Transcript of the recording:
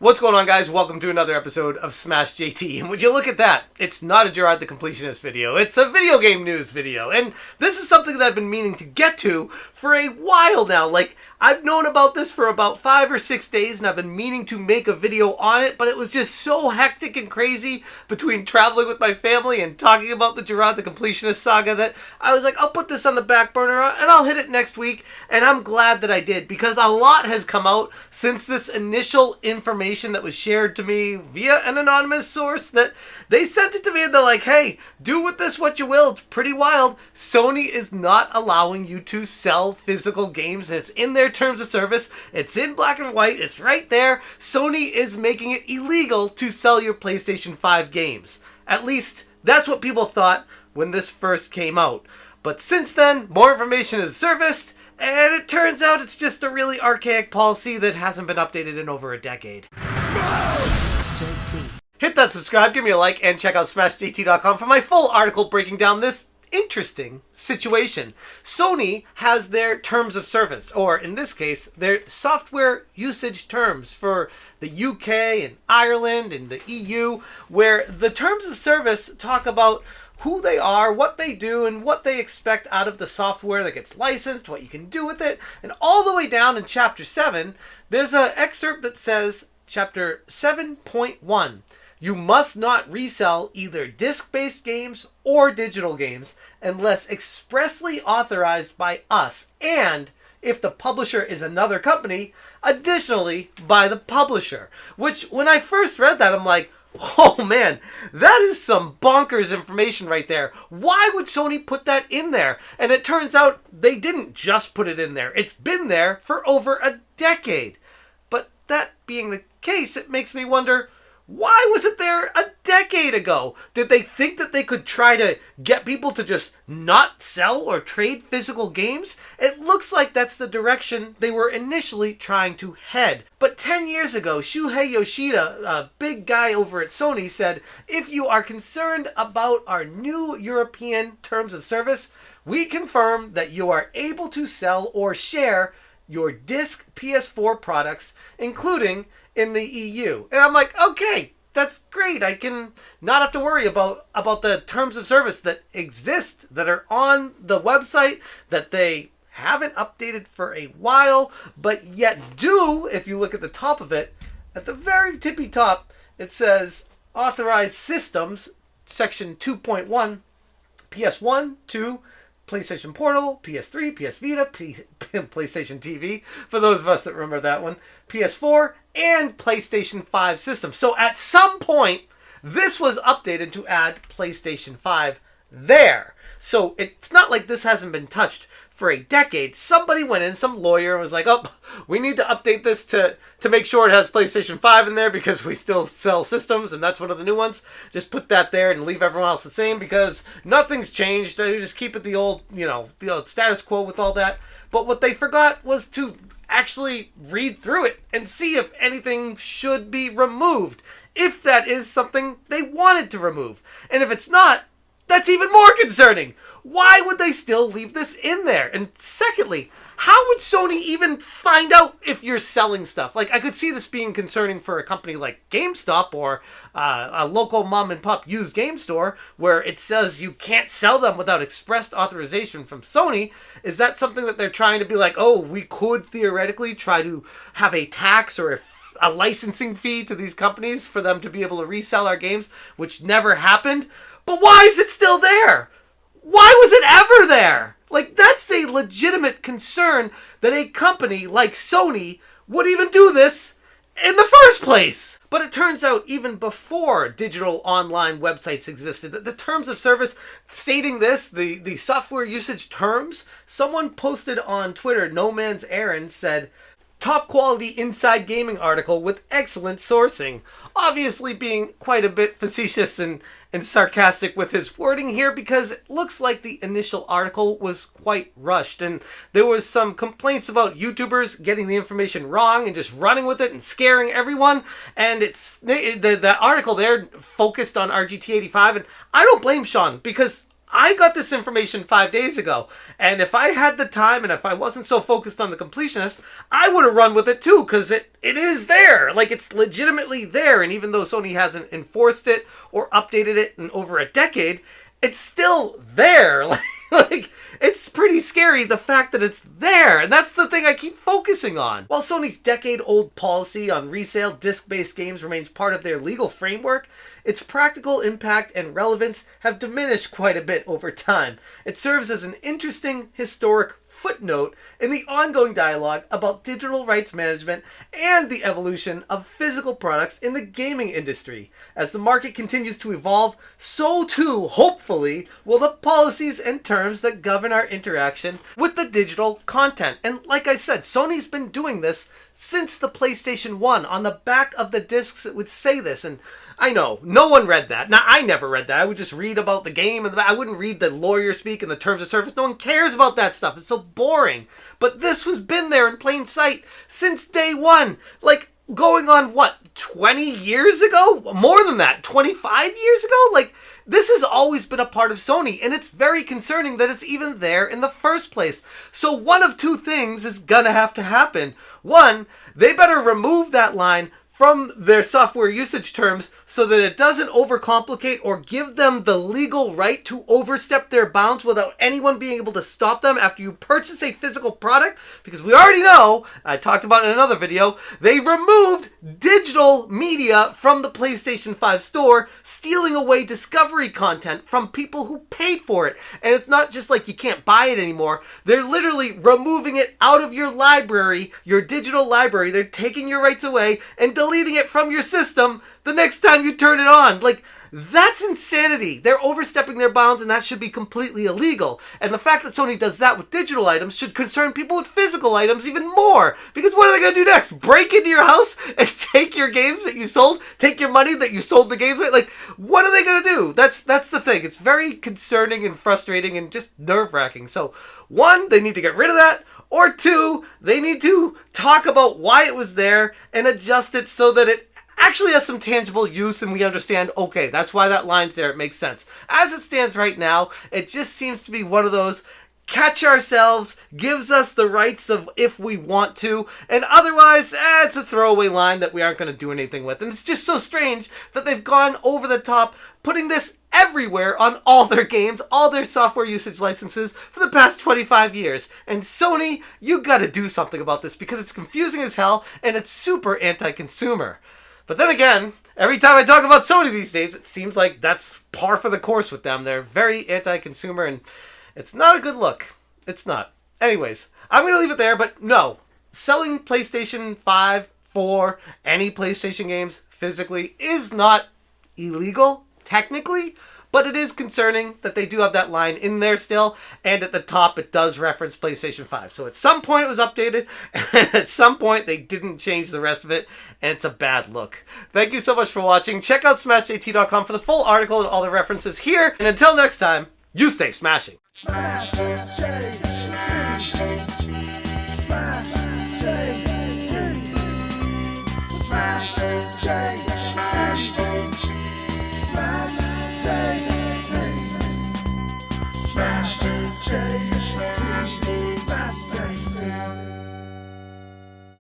What's going on, guys? Welcome to another episode of Smash JT. And would you look at that? It's not a Gerard the Completionist video. It's a video game news video. And this is something that I've been meaning to get to for a while now. Like, I've known about this for about 5 or 6 days, and I've been meaning to make a video on it, but it was just so hectic and crazy between traveling with my family and talking about the Gerard the Completionist saga that I was like, I'll put this on the back burner and I'll hit it next week. And I'm glad that I did, because a lot has come out since this initial information that was shared to me via an anonymous source. That they sent it to me and they're like, hey, do with this what you will. It's pretty wild. Sony is not allowing you to sell physical games. It's in their terms of service. It's in black and white. It's right there. Sony is making it illegal to sell your PlayStation 5 games. At least that's what people thought when this first came out. But since then, more information is surfaced, and it turns out it's just a really archaic policy that hasn't been updated in over a decade. Hit that subscribe, give me a like, and check out smashjt.com for my full article breaking down this interesting situation. Sony has their terms of service, or in this case, their software usage terms for the UK and Ireland and the EU, where the terms of service talk about who they are, what they do, and what they expect out of the software that gets licensed, what you can do with it. And all the way down in Chapter 7, there's an excerpt that says, Chapter 7.1, you must not resell either disc-based games or digital games unless expressly authorized by us, and if the publisher is another company, additionally by the publisher. Which, when I first read that, I'm like, oh man, that is some bonkers information right there. Why would Sony put that in there? And it turns out they didn't just put it in there. It's been there for over a decade. But that being the case, it makes me wonder, why was it there a decade ago? Did they think that they could try to get people to just not sell or trade physical games? It looks like that's the direction they were initially trying to head. But 10 years ago, Shuhei Yoshida, a big guy over at Sony, said, if you are concerned about our new European terms of service, we confirm that you are able to sell or share your disc PS4 products, including in the EU. And I'm like, okay, that's great. I can not have to worry about the terms of service that exist, that are on the website, that they haven't updated for a while, but yet do, if you look at the top of it, at the very tippy top, it says authorized systems, section 2.1, PS1, 2, PlayStation Portable, PS3, PS Vita, PlayStation TV, for those of us that remember that one, PS4, and PlayStation 5 system. So at some point, this was updated to add PlayStation 5 there. So it's not like this hasn't been touched for a decade. Somebody went in, some lawyer, and was like, oh, we need to update this to make sure it has PlayStation 5 in there because we still sell systems, and that's one of the new ones. Just put that there and leave everyone else the same because nothing's changed. They just keep it the old status quo with all that. But what they forgot was to actually read through it and see if anything should be removed, if that is something they wanted to remove. And if it's not, that's even more concerning. Why would they still leave this in there? And secondly, how would Sony even find out if you're selling stuff? Like, I could see this being concerning for a company like GameStop or a local mom and pop used game store where it says you can't sell them without expressed authorization from Sony. Is that something that they're trying to be like, oh, we could theoretically try to have a tax or a licensing fee to these companies for them to be able to resell our games, which never happened? But why is it still there? Why was it ever there? Like, that's a legitimate concern that a company like Sony would even do this in the first place. But it turns out even before digital online websites existed, that the terms of service stating this, the software usage terms, someone posted on Twitter, No Man's Aaron, said, top quality inside gaming article with excellent sourcing. Obviously being quite a bit facetious and sarcastic with his wording here, because it looks like the initial article was quite rushed and there was some complaints about YouTubers getting the information wrong and just running with it and scaring everyone. And the article there focused on RGT85, and I don't blame Sean, because I got this information 5 days ago, and if I had the time and if I wasn't so focused on the completionist, I would have run with it too, because it is there. Like, it's legitimately there, and even though Sony hasn't enforced it or updated it in over a decade, it's still there. Like, it's pretty scary, the fact that it's there, and that's the thing I keep focusing on. While Sony's decade-old policy on resale disc-based games remains part of their legal framework, its practical impact and relevance have diminished quite a bit over time. It serves as an interesting historic footnote in the ongoing dialogue about digital rights management and the evolution of physical products in the gaming industry. As the market continues to evolve, so too, hopefully, will the policies and terms that govern our interaction with the digital content. And like I said, Sony's been doing this since the PlayStation 1. On the back of the discs, it would say this, and I know, no one read that. Now, I never read that. I would just read about the game, and I wouldn't read the lawyer speak and the terms of service. No one cares about that stuff. It's so boring. But this has been there in plain sight since day one. Like, going on, what, 20 years ago? More than that, 25 years ago? Like, this has always been a part of Sony, and it's very concerning that it's even there in the first place. So one of two things is gonna have to happen. One, they better remove that line from their software usage terms so that it doesn't overcomplicate or give them the legal right to overstep their bounds without anyone being able to stop them after you purchase a physical product. Because we already know, I talked about it in another video, they removed digital media from the PlayStation 5 store, stealing away discovery content from people who paid for it. And it's not just like you can't buy it anymore. They're literally removing it out of your library, your digital library. They're taking your rights away and deleting it from your system the next time you turn it on. Like, that's insanity. They're overstepping their bounds, and that should be completely illegal. And the fact that Sony does that with digital items should concern people with physical items even more. Because what are they going to do next? Break into your house and take your games that you sold? Take your money that you sold the games with? Like, what are they going to do? That's the thing. It's very concerning and frustrating and just nerve-wracking. So, one, they need to get rid of that. Or two, they need to talk about why it was there and adjust it so that it actually has some tangible use and we understand, okay, that's why that line's there, it makes sense. As it stands right now, it just seems to be one of those catch ourselves, gives us the rights of if we want to, and otherwise, it's a throwaway line that we aren't going to do anything with. And it's just so strange that they've gone over the top, putting this everywhere on all their games, all their software usage licenses for the past 25 years. And Sony, you got to do something about this because it's confusing as hell and it's super anti-consumer. But then again, every time I talk about Sony these days, it seems like that's par for the course with them. They're very anti-consumer, and it's not a good look. It's not. Anyways, I'm going to leave it there, but no. Selling PlayStation 5, 4, any PlayStation games physically is not illegal, technically, but it is concerning that they do have that line in there still, and at the top it does reference PlayStation 5. So at some point it was updated, and at some point they didn't change the rest of it, and it's a bad look. Thank you so much for watching. Check out SmashJT.com for the full article and all the references here, and until next time, you stay smashing. Smash,